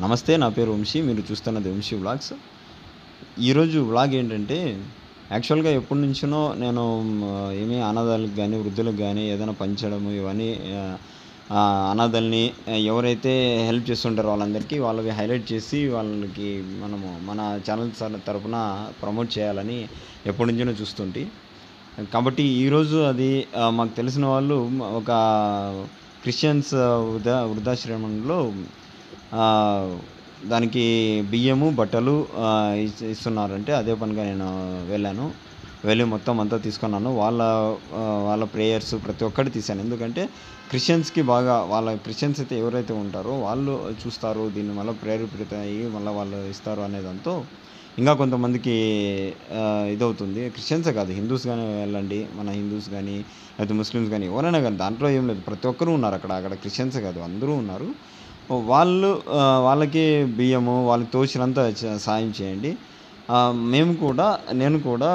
నమస్తే, నా పేరు వంశీ. మీరు చూస్తున్నది వంశీ వ్లాగ్స్. ఈరోజు వ్లాగ్ ఏంటంటే, యాక్చువల్‌గా ఎప్పటినుంచో నేను ఏమి అనాథాలకు గానీ, వృద్ధులకు గానీ ఏదైనా పంచడము ఇవన్నీ అనాథల్ని ఎవరైతే హెల్ప్ చేస్తుంటారో వాళ్ళవి హైలైట్ చేసి వాళ్ళకి మనము మన ఛానల్ తరపున ప్రమోట్ చేయాలని ఎప్పటినుంచో చూస్తుంటి. కాబట్టి ఈరోజు అది మాకు తెలిసిన వాళ్ళు ఒక క్రిస్టియన్స్ వృద్ధాశ్రమంలో దానికి బియ్యము, బట్టలు ఇస్తున్నారంటే అదే పనిగా నేను వెళ్ళి మొత్తం అంతా తీసుకున్నాను. వాళ్ళ ప్రేయర్స్ ప్రతి ఒక్కటి తీశాను. ఎందుకంటే క్రిస్టియన్స్‌కి బాగా క్రిస్టియన్స్ అయితే ఎవరైతే ఉంటారో వాళ్ళు చూస్తారు, దీన్ని మళ్ళీ ప్రేరేపిత అయ్యి మళ్ళీ వాళ్ళు ఇస్తారు అనేదాంతో ఇంకా కొంతమందికి ఇదవుతుంది. క్రిస్టియన్సే కాదు, హిందూస్ కానీ వెళ్ళండి, మన హిందూస్ కానీ లేకపోతే ముస్లిమ్స్ కానీ ఎవరైనా కానీ దాంట్లో ఏం లేదు, ప్రతి ఒక్కరు ఉన్నారు అక్కడ క్రిస్టియన్సే కాదు అందరూ ఉన్నారు. వాళ్ళకి బియ్యము వాళ్ళకి తోచినంత సాయం చేయండి. నేను కూడా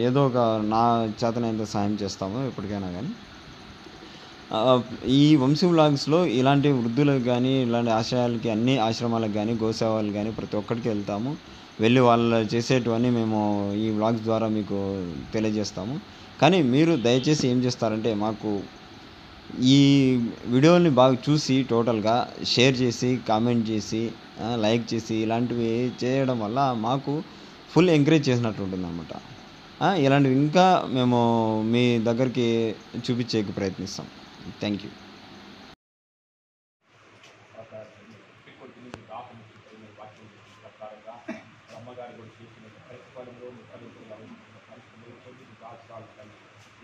ఏదో ఒక నా చేతనైనంత సాయం చేస్తాము ఎప్పటికైనా కానీ. ఈ వంశీ వ్లాగ్స్‌లో ఇలాంటి వృద్ధులకు కానీ, ఇలాంటి ఆశ్రయాలకి, అన్ని ఆశ్రమాలకు కానీ, గోసేవలు కానీ ప్రతి ఒక్కటికి వెళ్తాము. వెళ్ళి వాళ్ళు చేసేటివన్నీ మేము ఈ వ్లాగ్స్ ద్వారా మీకు తెలియజేస్తాము. కానీ మీరు దయచేసి ఏం చేస్తారంటే, మాకు ఈ వీడియోని బాగా చూసి టోటల్గా షేర్ చేసి, కామెంట్ చేసి, లైక్ చేసి ఇలాంటివి చేయడం వల్ల మాకు ఫుల్ ఎంకరేజ్ చేసినట్టు ఉంటుందన్నమాట. ఇలాంటివి ఇంకా మేము మీ దగ్గరికి చూపించేకి ప్రయత్నిస్తాం. Thank you.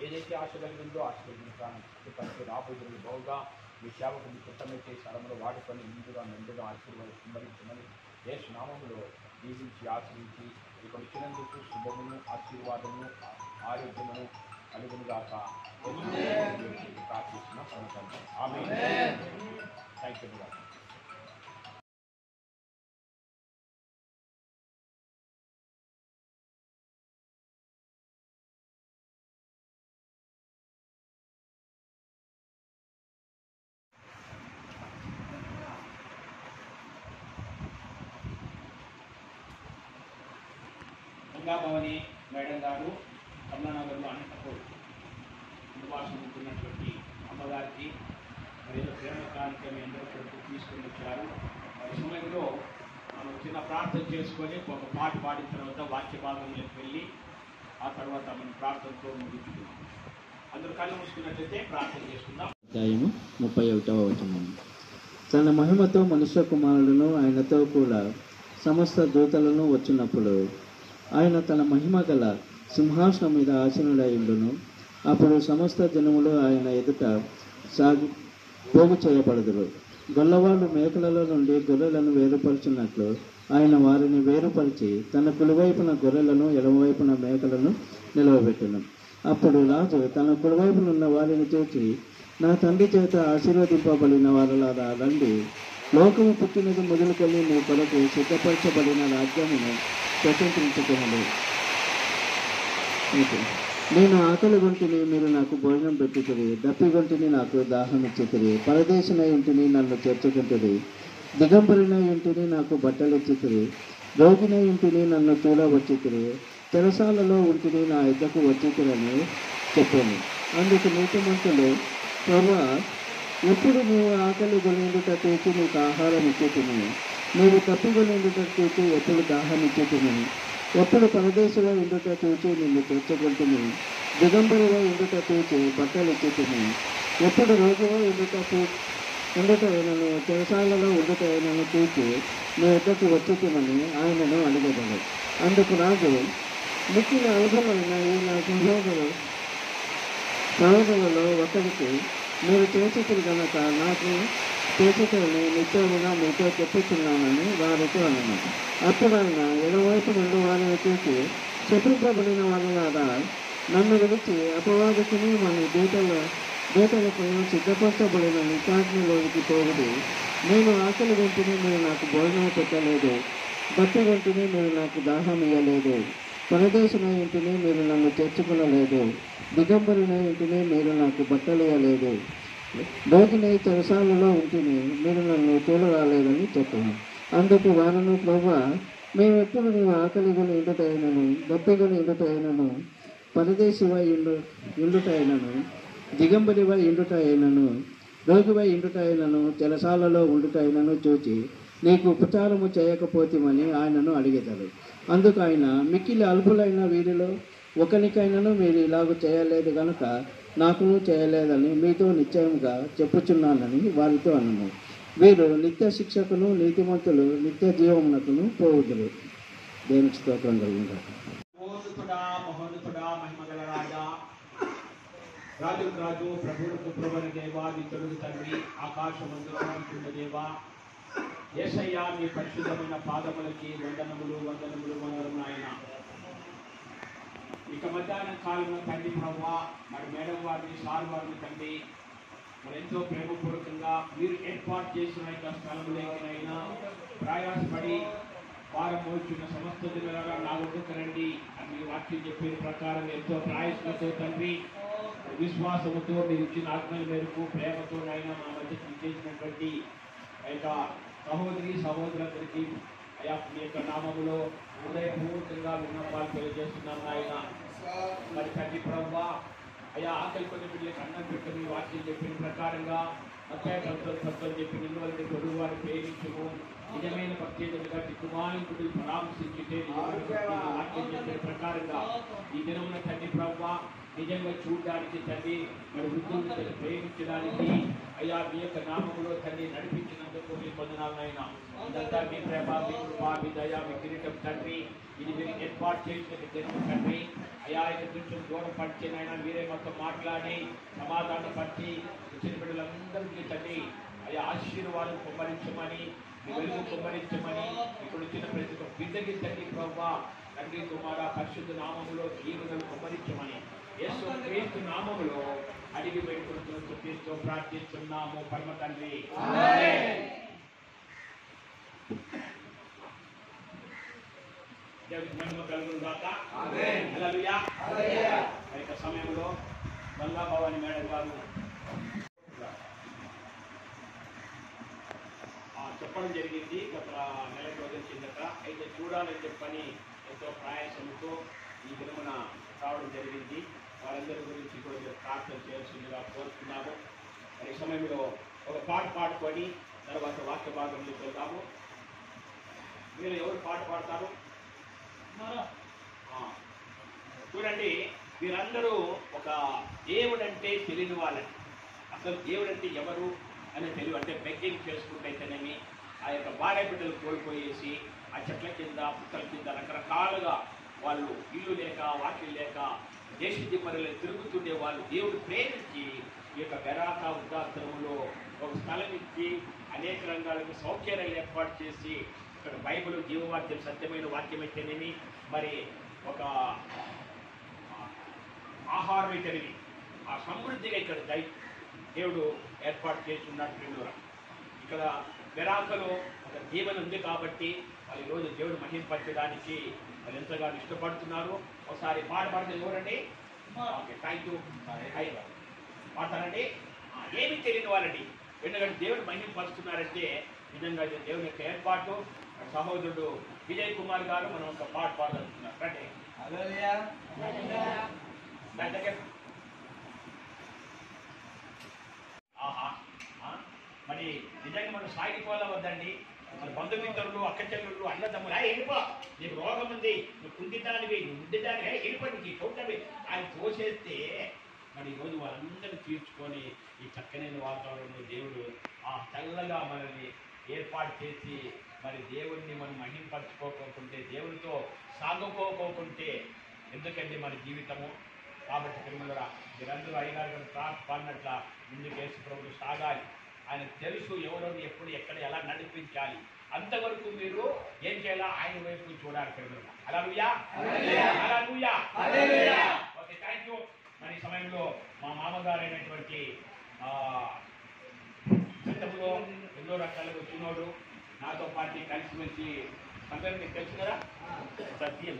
ఏదైతే ఆశ కలిగిందో ఆశీర్వదించడానికి రాబోతున్న బాగుగా మీ సేవకు మీ పుట్టమెట్టే స్థలంలో వాడుకొని నిండుగా ఆశీర్వదించమని యేసు నామములో దీవించి ఆశ్రయించి ఇక్కడ ఇచ్చినందుకు శుభమును, ఆశీర్వాదమును, ఆరోగ్యమును కలుగునుగాక ప్రార్థిస్తున్న పరమతండ్రి. ఆమేన్. Thank you. గంగాభవని మేడం గారు కమలానగర్లో అనంతపూర్ నివాసం ఉంటున్నటువంటి అమ్మగారికి మరి ప్రేమ కానుక మీ అందరూ తీసుకుని వచ్చారు. మరి సమయంలో మనం చిన్న ప్రార్థన చేసుకొని ఒక పాట పాడిన తర్వాత వాక్య భాగంలోకి వెళ్ళి ఆ తర్వాత మనం ప్రార్థనతో ముగించుకున్నాం. అందరూ కళ్ళు మూసుకున్నట్లయితే ప్రార్థన చేసుకుందాం. అధ్యాయము 31వ వచనం. తన మహిమతో మనుష్య కుమారులను ఆయనతో కూడా సమస్త దూతలను వచ్చినప్పుడు ఆయన తన మహిమ గల సింహాసనం మీద ఆసీనుడైండును. అప్పుడు సమస్త జనములు ఆయన ఎదుట పోగు చేయబడుదురు. గొల్లవాళ్ళు మేకలలో నుండి గొర్రెలను వేరుపరుచున్నట్లు ఆయన వారిని వేరుపరిచి తన కుడివైపున గొర్రెలను, ఎడమవైపున మేకలను నిలవబెట్టును. అప్పుడు రాజు తన కుడివైపునున్న వారిని చూచి, నా తండ్రి చేత ఆశీర్వదింపబడిన వారులారా రండి, లోకము పుట్టినది మొదలుకొని మీ కొరకు సిద్ధపరచబడిన రాజ్యమును స్వతంత్రించుకున్నది. నేను ఆకలి గొంటిని, మీరు నాకు భోజనం పెట్టుకుని, దప్పిగొంటిని, నాకు దాహం ఇచ్చితిరి, పరదేశినై ఇంటిని, నన్ను చేర్చుకుంటుంది, దిగంబరినై ఇంటిని, నాకు బట్టలు ఇచ్చితిరి, రోగినై ఇంటిని, నన్ను చూడవచ్చితిరి, చెరసాలలో ఉంటిని, నా ఇద్దకు వచ్చితిరని చెప్పాను. అందుకు నీతిమంతులు, ప్రభువా, ఎప్పుడు నీవు ఆకలి గొనిండుట చూచి నీకు ఆహారం ఇచ్చేతిని, నీవు తప్పిగొనిండుట చూచి ఎప్పుడు దాహం ఇచ్చేతిని, ఎప్పుడు పరదేశంలో ఉండుట చూచి నిన్ను తెచ్చుకుంటుని, దిగంబరిగా ఉండుట చూచి బట్టలు ఇచ్చేతిని, ఎప్పుడు రోగిగా ఉండుట అయినను, చెరసాలలో ఉండుట అయినను చూచి నీ ఎద్దకు వచ్చితిమని ఆయనను అడిగేదను. అందుకు రాజు, మిక్కిన అనుభవమైన ఈ నా సహోదరులలో ఒకరికి మీరు చేసేది కనుక నాకు చేసేటని నిత్యముగా మీతో చెప్పుతున్నానని వారితో అన్నమాట. అప్పుడు ఆయన ఎడవైపు నుండి వారిని చూసి, శత్రుపబడిన వారులారా, నన్ను విడిచి అపవాదికుని మన దూతలకు సిద్ధపరచబడిన నిత్యాగ్నిలోనికి పోగుడు. నేను ఆకలి వెంటనే మీరు నాకు భోజనం పెట్టలేదు, బట్టి వెంటనే మీరు నాకు దాహం ఇయ్యలేదు, పరదేశిన ఇంటిని మీరు నన్ను చేర్చుకునలేదు, దిగంబరిన ఇంటిని మీరు నాకు బట్టలు ఇవ్వలేదు, రోగిని చెరసాలలో ఉంటుంది, మీరు నన్ను చూడరాలేదని చెప్పాను. అందుకు వానను ప్రభా, మేమెప్పుడు నీవు ఆకలిగొని ఇండుటైనను, దప్పిగొని ఇండుటైనను, పరదేశివై ఇండుటైనను, దిగంబరివై ఇండుటైనను, రోగివై ఇండుటైనను, చెరసాలలో ఉండుటైనను చూచి నీకు ఉపచారము చేయకపోతేమని ఆయనను అడిగేదారు. అందుకు ఆయన, మిక్కిలి అల్పులైన వీరిలో ఒకనికైనాను మీరు ఇలాగ చేయలేదు కనుక నాకును చేయలేదని మీతో నిశ్చయముగా చెప్పుచున్నానని వారితో అన్నాను. వీరు నిత్య శిక్షకును, నీతిమంతులు నిత్య జీవమునకును పోవుదురు. దేవునికి స్తోత్రం కలుగును. మహోన్నతుడా, మహిమగల రాజా, రాజుకు రాజు, ప్రభువులకు ప్రభువైన దేవా, నిత్యుడు తండ్రి, ఆకాశమందున్న దేవా, యేసయ్యా, మీ పరిశుద్ధమైన పాదములకి వందనములు వందనములు వందనములు ఆయన. ఇక మధ్యాహ్నం కాలంలో తండ్రి ప్రభువా, మరి మేడం వారిని, సార్ వారిని తండ్రి, మరి ఎంతో ప్రేమపూర్వకంగా మీరు ఏర్పాటు చేసిన యొక్క స్థలములైనా ప్రయాసపడి వారం మోచున్న సమస్త దినాలుగా నా వద్దకు రండి అని మీ వాక్యం చెప్పిన ప్రకారం ఎంతో ప్రయాసంతో తండ్రి, విశ్వాసముతో మీరు ఇచ్చిన ఆజ్ఞల మేరకు ప్రేమతో అయినా మా మధ్యకి చేసినటువంటి ఆ యొక్క సహోదరి సహోదరులందరికీ అయా మీ యొక్క నామములో హృదయపూర్వకంగా విన్నపాలు తెలియజేస్తున్నాను ఆయన. మరి తండ్రి ప్రభువా, అయా ఆకలి కొన్ని బిడ్డలకు అన్నం పెట్టుకుని వాక్యం చెప్పిన ప్రకారంగా సత్యం చెప్పిన ఇందువల్ల పొరుగు వారు ప్రేమించము, నిజమైన ప్రత్యేకతగా దిక్కుమాలింపుడు పరామర్శించితే వాక్యం చెప్పిన ప్రకారంగా ఈ దినమున తండ్రి ప్రభువా నిజంగా చూడడానికి తండ్రి, మరి వృద్ధులను ప్రేమించడానికి అయ్యా మీ యొక్క నామములో తండ్రి నడిపించినందుకు మీ పొందనాలనైనా. ఇదంతా మీ ప్రేమ, మీ కృప, మీ దయ, మీ కిరీటం తండ్రి. ఇది మీరు ఏర్పాటు చేసిన దినము తండ్రి. అయా యొక్క దృష్టిని దూరపరిచినైనా మీరే మొత్తం మాట్లాడి సమాధానపరిచి ఇచ్చిన బిడ్డలందరికీ తండ్రి అయా ఆశీర్వాదం కుమ్మరించమని, మీ వెలుగు కుమ్మరించమని, ఇప్పుడు వచ్చిన ప్రతి ఒక్క బిడ్డకి తండ్రి ప్రభువా, తండ్రి కుమార పరిశుద్ధ నామములో జీవనలు కుమ్మరించమని యేసు క్రీస్తు నామములో అడిగి పెట్టుకుంటూ స్తుతిస్తూ ప్రార్థిస్తున్నాము పరమ తండ్రి. దేవునికి మహిమ కలుగును గాక. హల్లెలూయా. ఆ యొక్క సమయంలో గంగా భవాని మేడం గారు చెప్పడం జరిగింది గత నెల రోజుల కిందట. అయితే చూడాలని చెప్పని ఎంతో ప్రయాసంతో ఈ దినమున రావడం జరిగింది. వారందరి గురించి కూడా ప్రార్థన చేయాల్సిందిగా కోరుతున్నాము. ఈ సమయంలో ఒక పాట పాడుకొని తర్వాత వాక్య భాగంలోకి వెళ్దాము. మీరు ఎవరు పాట పాడతారు? చూడండి, వీరందరూ ఒక దేవుడంటే తెలియని వాళ్ళని, అసలు దేవుడంటే ఎవరు అని తెలివి, అంటే బెగ్గింగ్ చేసుకుంటైతేనేమి ఆ యొక్క భార్య బిడ్డలు కోల్పోయేసి ఆ చెట్ల కింద పుట్టల కింద రకరకాలుగా వాళ్ళు ఇల్లు లేక వాకిలు లేక దేశ దిమ్మరలు తిరుగుతుండే వాళ్ళు దేవుడు ప్రేమించి ఈ యొక్క బెరాక వృద్ధాశ్రమంలో ఒక స్థలం ఇచ్చి అనేక రంగాలకు సౌకర్యాలు ఏర్పాటు చేసి ఇక్కడ బైబిల్ జీవవాక్యం సత్యమైన వాక్యం అయితేనేమి, మరి ఒక ఆహారం అయితేనేమి ఆ సమృద్ధిగా ఇక్కడ దేవుడు ఏర్పాటు చేసి ఉన్నాడు. ప్రియులారా, ఇక్కడ బెరాకలో ఒక దీవెన ఉంది కాబట్టి వాళ్ళు ఈరోజు దేవుడు మహింపరచడానికి వాళ్ళు ఎంతగానో ఇష్టపడుతున్నారు. ఒకసారి పాట పాడితే ఎవరండి? Okay, thank you. పాడతారండి. ఏమి తెలియని వాళ్ళండి, ఎందుకంటే దేవుడు మహింపరుస్తున్నారంటే నిజంగా దేవుని యొక్క ఏర్పాటు. సహోదరుడు విజయ్ కుమార్ గారు మనం ఒక పాట పాడగలుగుతున్నారు. రండి. ఆహా, మరి నిజంగా మనం సాగిపోవద్దండి. మరి బంధుమిత్రులు, అక్కచెల్లుళ్ళు, అన్నదమ్ములు వెళ్ళిపో, నీకు రోగం ఉంది, నువ్వు కుందిదానివి, నువ్వు ఉండిదానివి, వెళ్ళిపో, నీకు చూడవి ఆయన తోసేస్తే మరి ఈరోజు వాళ్ళందరినీ తీర్చుకొని ఈ చక్కనైన వాతావరణంలో దేవుడు ఆ చల్లగా మనల్ని ఏర్పాటు చేసి మరి దేవుడిని మనం మహింపరచుకోకుంటే, దేవుడితో సాగుకోకుంటే ఎందుకండి మన జీవితము? కాబట్టి తిరుమల మీరందరూ అయ్యగారు పాడినట్ల ముందుకు యేసు ప్రభువు సాగాలి. ఆయన తెలుసు ఎవరోని ఎప్పుడు ఎక్కడ ఎలా నడిపించాలి. అంతవరకు మీరు ఏం చేయాలా? ఆయన వైపు చూడాలి. తిరుమల హల్లెలూయా, హల్లెలూయా, హల్లెలూయా. Okay, thank you. మరి ఈ సమయంలో మా మామగారు అయినటువంటి చిత్తములో ఎన్నో రకాలుగా వచ్చినోడు నాతో పాటు కలిసిమెలిసి అందరూ మీకు తెలుసు కదా, సత్యం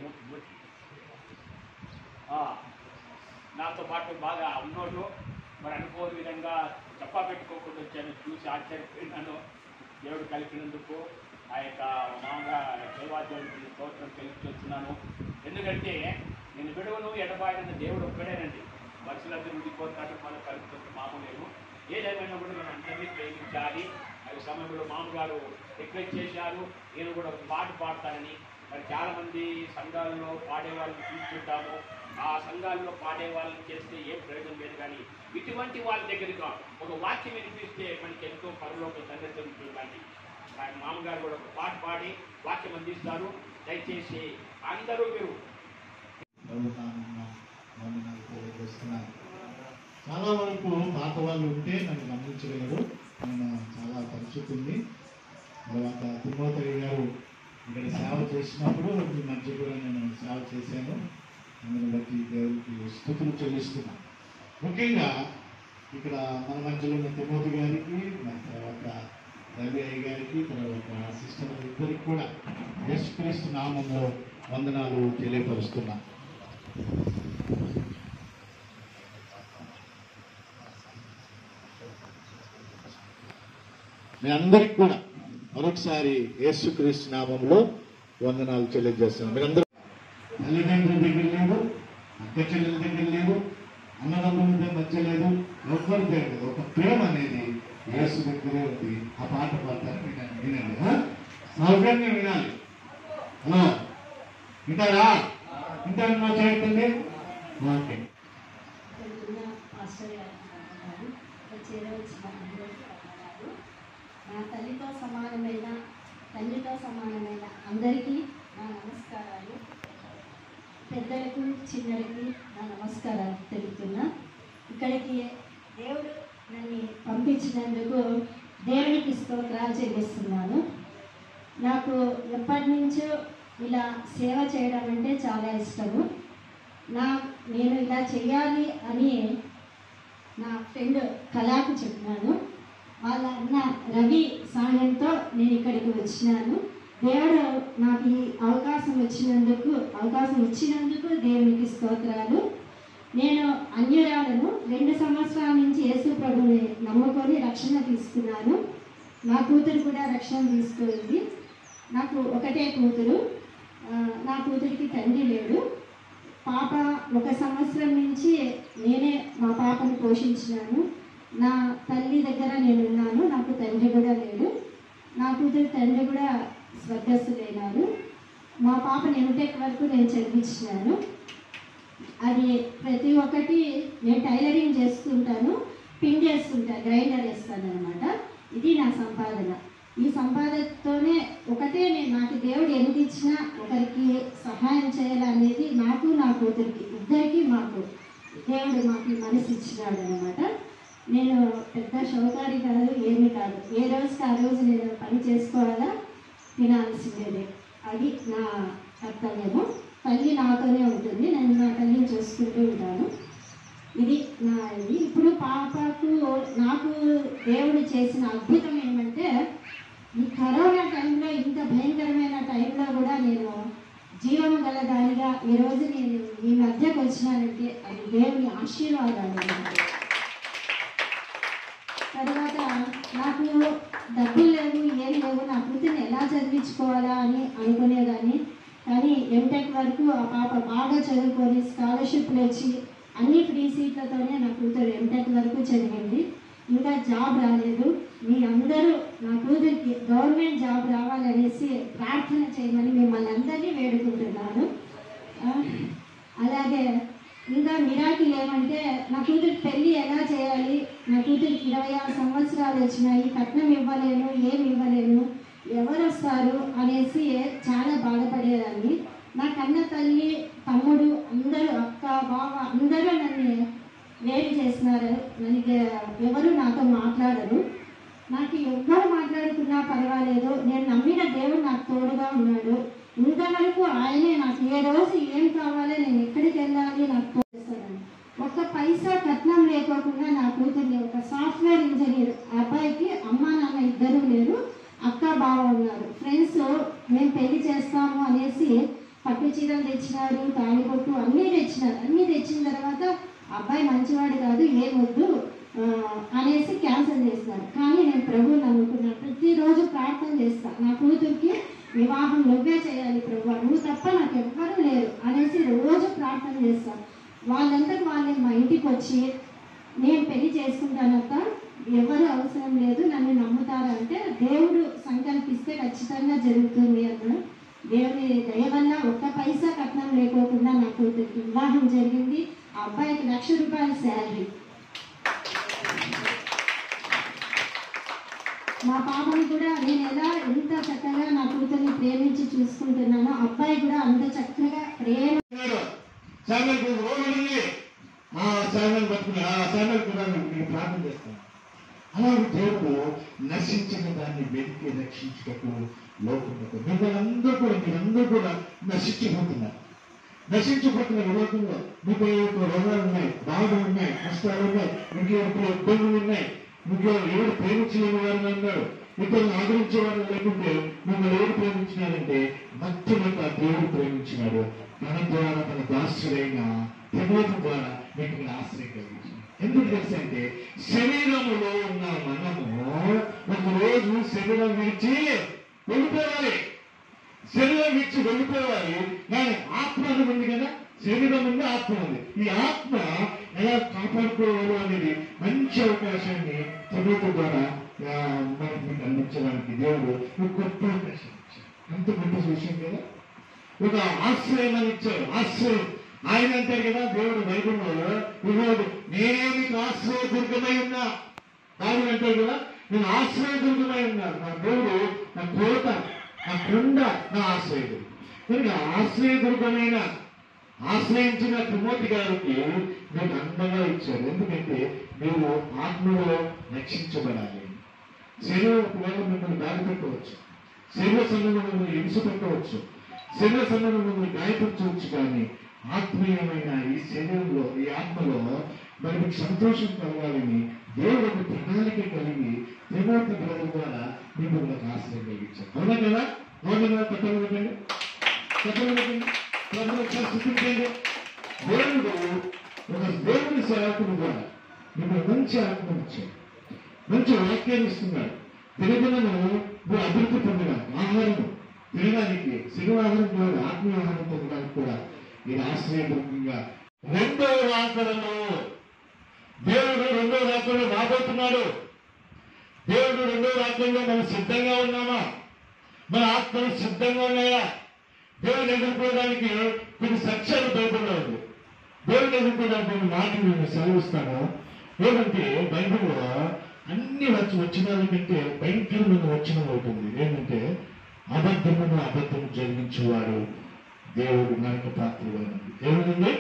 నాతో పాటు బాగా ఉన్నోడు మరి అనుకోని విధంగా చెప్పా పెట్టుకోకుండా వచ్చాను. చూసి ఆశ్చర్యపోయినాను. దేవుడు కలిపినందుకు ఆ యొక్క మామూలుగా దేవాదేవుడికి స్తోత్రం తెలియజేస్తున్నాను. ఎందుకంటే నేను విడువను ఎడబాయన దేవుడు ఒక్కడేనండి. మనుషులందరూ విడిపోతాడు, మనం కలుపుతుంటే మామూలు. ఏదేమైనా కూడా మనం అందరినీ ప్రేమించాలి. అవి సమయంలో మామగారు రిక్వెస్ట్ చేశారు, నేను కూడా ఒక పాట పాడతానని. మరి చాలామంది సంఘాలలో పాడేవాళ్ళని చూస్తుంటాము. ఆ సంఘాల్లో పాడే వాళ్ళని చేస్తే ఏం ప్రయోజనం లేదు. కానీ ఇటువంటి వాళ్ళ దగ్గరగా ఒక వాక్యం వినిపిస్తే మనకి ఎంతో పరలోక సంగతి ఉంటుందండి. ఆయన మామగారు కూడా ఒక పాట పాడి వాక్యం అందిస్తారు. దయచేసి అందరూ మీరు చాలా వరకు పాత వాళ్ళు ఉంటే నన్ను గమనించగలరు. ఆయన చాలా పరిస్థితుంది. తర్వాత తిమ్మోతయ్య గారు ఇక్కడ సేవ చేసినప్పుడు మీ మధ్య కూడా నేను సేవ చేశాను. అందుని బట్టి దేవుడికి స్తుతులు చెల్లిస్తున్నాను. ముఖ్యంగా ఇక్కడ మన మధ్యలో ఉన్న తిమ్మోతి గారికి, మరి తర్వాత రవి అయ్య గారికి, తర్వాత సిస్టర్ ఇద్దరికి కూడా యేసుక్రీస్తు నామంలో వందనాలు తెలియపరుస్తున్నాను. మీ అందరికి కూడా మరొకసారి యేసుక్రీస్తు నామంలో వందనాలు తెలియజేస్తున్నాను. మీరందరూ తల్లిదండ్రుల దగ్గర లేదు, అక్క చెల్లెల దగ్గర లేదు, అన్నదమ్ముల మధ్య లేదు, ఎవరి దగ్గర లేదు. ఒక ప్రేమ అనేది యేసు దగ్గరే ఉంది. ఆ పాట పాడతారు, వినండి. సౌకర్యం వినాలి. హలో, వింటారా? వింటారు చేయండి. ఓకే. నా తల్లితో సమానమైన, తండ్రితో సమానమైన అందరికీ నా నమస్కారాలు. పెద్దలకు చిన్నలకి నా నమస్కారాలు తెలుపుతున్నా. ఇక్కడికి దేవుడు నన్ను పంపించినందుకు దేవునికి స్తోత్రాలు చెల్లిస్తున్నాను. నాకు ఎప్పటి నుంచో ఇలా సేవ చేయడం అంటే చాలా ఇష్టము. నేను ఇలా చేయాలి అని నా ఫ్రెండ్ కళాకు చెప్పినాను. వాళ్ళ అన్న రవి సాయంతో నేను ఇక్కడికి వచ్చినాను. దేవుడు నాకు ఈ అవకాశం ఇచ్చినందుకు దేవునికి స్తోత్రాలు. నేను అన్యురాలను 2 సంవత్సరాల నుంచి యేసు ప్రభుని నమ్ముకొని రక్షణ తీసుకున్నాను. నా కూతురు కూడా రక్షణ తీసుకుంది. నాకు ఒకటే కూతురు. నా కూతురికి తండ్రి లేడు. పాప 1 సంవత్సరం నుంచి నేనే మా పాపను పోషించినాను. నా తల్లి దగ్గర నేను ఉన్నాను. నాకు తండ్రి కూడా లేడు. నా కూతురు తండ్రి కూడా స్వర్గస్థులైనారు. మా పాపని ఎంటెక్ వరకు నేను చదివించినాను. అది ప్రతి ఒక్కటి నేను టైలరింగ్ చేస్తుంటాను, పిన్ చేస్తుంటాను, గ్రైండర్ వేస్తాను అనమాట. ఇది నా సంపాదన. ఈ సంపాదనతోనే నాకు దేవుడు ఎంత ఇచ్చినా ఒకరికి సహాయం చేయాలనేది నాకు, నా కూతురికి, ఇద్దరికి దేవుడు మాకు మనసు ఇచ్చినాడు అనమాట. నేను పెద్ద షౌకారి కాదు, ఏమీ కాదు. ఏ రోజుకి ఆ రోజు నేను పని చేసుకోవాలా, తినాల్సిందేదే. అది నా కర్తవ్యము. తల్లి నాతోనే ఉంటుంది. నేను నా తల్లిని చూసుకుంటూ ఉంటాను. ఇది ఇప్పుడు పాపకు నాకు దేవుడు చేసిన అద్భుతం ఏమంటే, ఈ కరోనా టైంలో, ఇంత భయంకరమైన టైంలో కూడా నేను జీవము గల దానిగా ఈరోజు నేను ఈ మధ్యకు వచ్చినానంటే అది దేవుని ఆశీర్వాదాలు. తర్వాత నాకు డబ్బులు లేవు, ఏం లేవు, నా కూతుర్ని ఎలా చదివించుకోవాలా అని అనుకునేదాన్ని. కానీ ఎంటెక్ వరకు ఆ పాప బాగా చదువుకొని స్కాలర్షిప్లు వచ్చి అన్ని ఫ్రీ సీట్లతోనే నా కూతురు ఎంటెక్ వరకు చదివింది. ఇంకా జాబ్ రాలేదు. మీ అందరూ నా కూతురికి గవర్నమెంట్ జాబ్ రావాలనేసి ప్రార్థన చేయమని మిమ్మల్ని అందరినీ వేడుకుంటున్నాను. అలాగే ఇంకా మిరాకిల్ ఏమంటే, నా కూతురికి పెళ్ళి ఎలా చేయాలి, నా కూతురికి 26 సంవత్సరాలు వచ్చినాయి, కట్నం ఇవ్వలేను, ఏమి ఇవ్వలేను, ఎవరు వస్తారు అనేసి చాలా బాధపడేదాన్ని. నా కన్న తల్లి, తమ్ముడు అందరూ, అక్క, బావ అందరూ నన్ను వేరు చేసినారు. ఎవరు నాతో మాట్లాడరు. నాకు ఎవ్వరు మాట్లాడుకున్నా పర్వాలేదు, నేను నమ్మిన దేవుడు నాకు తోడుగా ఉన్నాడు. ఇంతవరకు ఆయనే నాకు ఏ రోజు ఏం కావాలో, నేను ఎక్కడికి వెళ్ళాలి నాకు తోడుస్తాను. 1 పైసా కట్నం లేకోకుండా నా కూతుర్ని, ఒక సాఫ్ట్వేర్ ఇంజనీర్ అబ్బాయికి అమ్మా నాన్న ఇద్దరు లేరు, అక్క బావ ఉన్నారు. ఫ్రెండ్స్ మేము పెళ్లి చేస్తాము అనేసి పట్టు చీరలు తెచ్చినారు, తాళిబొట్టు అన్నీ తెచ్చినారు. అన్నీ తెచ్చిన తర్వాత అబ్బాయి మంచివాడు కాదు, ఏమొద్దు అనేసి క్యాన్సిల్ చేస్తాను. కానీ నేను ప్రభువుని నమ్ముకున్నాను. ప్రతిరోజు ప్రార్థన చేస్తాను, నా కూతురికి వివాహం నువ్వే చేయాలి ప్రభు, నువ్వు తప్ప నాకు ఎవ్వరూ లేరు అనేసి రోజు ప్రార్థన చేస్తాను. వాళ్ళంతకు వాళ్ళే మా ఇంటికి వచ్చి నేను పెళ్లి చేసుకుంటానక్క, ఎవరు అవసరం లేదు, నన్ను నమ్ముతారంటే దేవుడు సంకల్పిస్తే ఖచ్చితంగా జరుగుతుంది అన్నాడు. దేవుని దయ వల్ల ఒక్క పైసా కట్నం లేకోకుండా నా కూతురికి వివాహం జరిగింది. ఆ అబ్బాయికి ₹1,00,000 శాలరీ. మా పాపని కూడా నేను ఎంత చక్కగా నా కూతుర్ని ప్రేమించి చూసుకుంటున్నానో అబ్బాయి కూడా అంత చక్కగా ప్రేమ ప్రార్థన చేస్తాను. అలాగే దేవుడు నశించిన దాన్ని వెతికి రక్షించుటకు లోకంలో మీరందరూ కూడా నశించిపోతున్నారు. లోకంలో మీకు రోగాలు ఉన్నాయి, బాధలు ఉన్నాయి, కష్టాలు ఉన్నాయి, మీకు ఇబ్బందులు ఉన్నాయి, మీకు ఎవరు ప్రేమించలేని వారిని అన్నాడు. ఇతరులను ఆదరించే వారు లేకుంటే మిమ్మల్ని ఎవరు ప్రేమించినారంటే మొట్టమొదట దేవుడు ప్రేమించినాడు. తన ద్వారా తన దాసుడైన తిమోతి ద్వారా మీకు ఆశ్రయం కలిగించింది. ఎందుకు తెలుసు అంటే శరీరములో ఉన్న మనము ఒకరోజు శరీరం విడిచి వెళ్ళిపోవాలి. కానీ ఆత్మ ఉంది కదా, శరీరం ఉంది, ఆత్మ ఉంది. ఈ ఆత్మ ఎలా కాపాడుకోవాలి అనేది మంచి అవకాశాన్ని తిమోతి ద్వారా మనకి అందించడానికి దేవుడు గొప్ప అవకాశం ఇచ్చాడు. అంత గొప్ప విషయం కదా. ఒక ఆశ్రయం అని ఇచ్చారు. ఆశ్రయం ఆయన అంటారు కదా దేవుడు బైబిల్లో, ఇవ్వడు నేనే మీకు ఆశ్రయ దుర్గమై ఉన్నా. దాని అంటారు కదా, నేను ఆశ్రయ దుర్గమై ఉన్నాను. నా దేవుడు నా కోట, నా కొండ, నా ఆశ్రయుడు. కనుక ఆశ్రయ దుర్గమైన ఆశ్రయించిన తిమోతి గారికి మీకు అందంగా ఇచ్చారు. ఎందుకంటే మీరు ఆత్మలో రక్షించబడాలి. శరీరం ఒకవేళ మిమ్మల్ని దారి పెట్టవచ్చు, శరీర సంబంధం మిమ్మల్ని హింస పెట్టవచ్చు, శరీర సంబంధం మిమ్మల్ని గాయపరచవచ్చు. కానీ ఆత్మీయమైన ఈ శరీరంలో, ఈ ఆత్మలో మరి మీకు సంతోషం కలగాలని దేవుడు ఒక ప్రణాళిక కలిగి తిమోతి గ్రంథం ద్వారా మిమ్మల్ని ఆశ్రయం కలిగించారు. అవునా కదా? అవునా? కట్టబెట్టండి. దేవుడు ఒక దేవుని సేవకుడు ద్వారా మిమ్మల్ని మంచి ఆత్మ ఇచ్చాడు, మంచి వాక్యాన్ని ఇస్తున్నాడు. తినగలను మీరు అభివృద్ధి పొందడానికి, ఆహారము తినడానికి, శరీరాహారం కాదు ఆత్మీయ ఆహారం పొందడానికి కూడా ఇది ఆశ్రయపూర్వకంగా రెండవ రాకడలో దేవుడు రెండవ రాకడలో రాబోతున్నాడు. దేవుడు రెండవ రాకడలో మనం సిద్ధంగా ఉన్నామా? మన ఆత్మలు సిద్ధంగా ఉన్నాయా? దేవుని ఎదుర్కోవడానికి కొన్ని సత్యాలు బైబిల్లో ఉంది. దేవుని ఎదుర్కోవడానికి కొన్ని మాటలు నేను సెలవిస్తాను. ఏమంటే బైబిల్లో అన్ని వచ్చినాల కంటే భయంకరమైన వచనం అవుతుంది. ఏంటంటే అబద్ధము జరిగించేవాడు దేవుడు నరక పాత్రుడైనది. ఏమిటండి?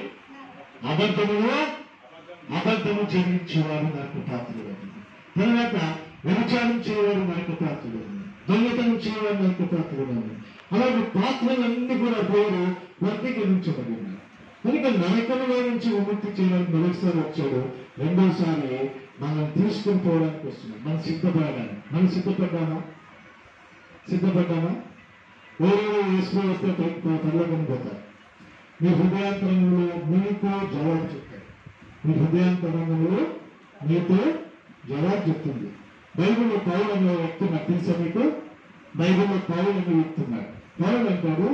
అబద్ధము జరిగించేవాడు నరక పాత్రుడైనది. తర్వాత వ్యభిచారం చేయవాడు నరక పాత్రుడైనది, దొంగతనం చేయవాడు నరక పాత్రుడైనది. అలాగే పాత్రలన్నీ కూడా దేవుడు వర్గీకరించబడింది. కనుక నరకంలో నుంచి విముక్తి చేయడానికి మొదటిసారి వచ్చాడు, రెండోసారి మనం తీసుకుని పోవడానికి వస్తున్నాడు. మనం సిద్ధపడ్డామా? ఎవరో వేసుకుని వస్తే పర్లోకం పోతారు. మీ హృదయాంతరంలో మీతో జవాబు చెప్తారు. మీ హృదయాంతరంలో మీతో జవాబు చెప్తుంది. బైబిల్లో పౌలు అనే వ్యక్తి నాకు తెలుసా మీకు? బైబిల్లో పౌలు అనే వ్యక్తున్నాడు. పౌలు అంటాడు,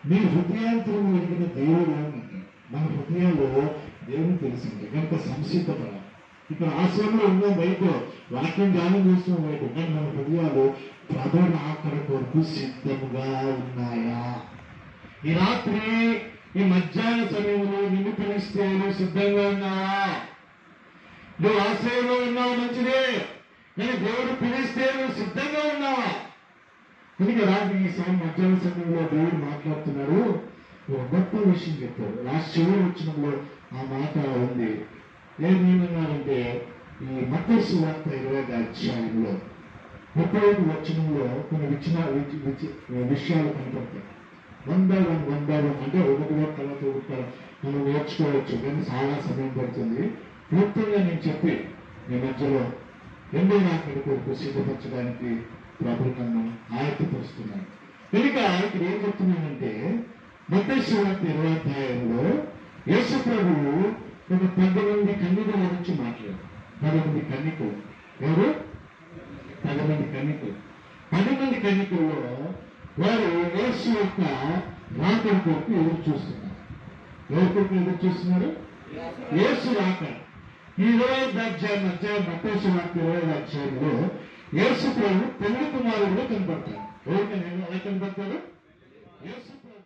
మీ హృదయాంతరంలో ఎదిగిన దేవుడు అంటాడు. మన హృదయంలో దేవుడు తెలిసింది కనుక సంసిద్ధపడాలి. ఇక్కడ ఆశ్రమంలో ఉన్నాం, బయట వాక్యం ధ్యానం చేస్తున్నాం బయట, కానీ మన హృదయాలు ప్రభువు రాకడ కొరకు సిద్ధముగా ఉన్నాయా? ఈ రాత్రి ఈ మధ్యాహ్న సమయంలో నిన్ను పిలిస్తే నువ్వు సిద్ధంగా ఉన్నావా? నువ్వు ఆశ్రయంలో ఉన్నావు, మంచిదే. నేను దేవుడు పిలిస్తే నువ్వు సిద్ధంగా ఉన్నావా? కనుక రాత్రి ఈ మధ్యాహ్న సమయంలో దేవుడు మాట్లాడుతున్నాడు. ఒక గొప్ప విషయం చెప్పాడు. లాస్ట్ చివరి వచనంలో ఆ మాట ఉంది. ఏమన్నారంటే ఈ మత్తయి సువార్త 20వ అధ్యాయంలో 35వ వచనంలో కొన్ని విషయాలు కనపడతాయి. 1 అంటే ఒకటిగా తర్వాత మనం నేర్చుకోవచ్చు, కానీ చాలా సమయం పడుతుంది. క్లుప్తంగా నేను చెప్పి మీ మధ్యలో రెండో రాకడ కొరకు సిద్ధపరచడానికి ప్రభు నన్ను ఆయత్తపరుస్తున్నాను. కనుక ఇక్కడ ఏం చెప్తున్నానంటే మత్తయి సువార్త 20వ అధ్యాయంలో యేసు ప్రభువు ఒక 10 మంది కన్యకుల గురించి మాట్లాడారు. 10 మంది కన్యకులు ఎవరు? 10 మంది కన్యకులు. 10 మంది కన్యకుల్లో వారు యేసు యొక్క రాకడ కొరకు ఎదురు చూస్తున్నారు. ఎవరి కొరకు ఎదురు చూస్తున్నారు? యేసు రాకడ. ఈ 25వ అధ్యాయం మత్తయి సువార్త 25వ అధ్యాయంలో యేసు ప్రభు పెళ్లి కుమారుడుగా కనబడతాడు. ఎవరికైనా ఎలా కనబడతాడు? యేసు ప్రభు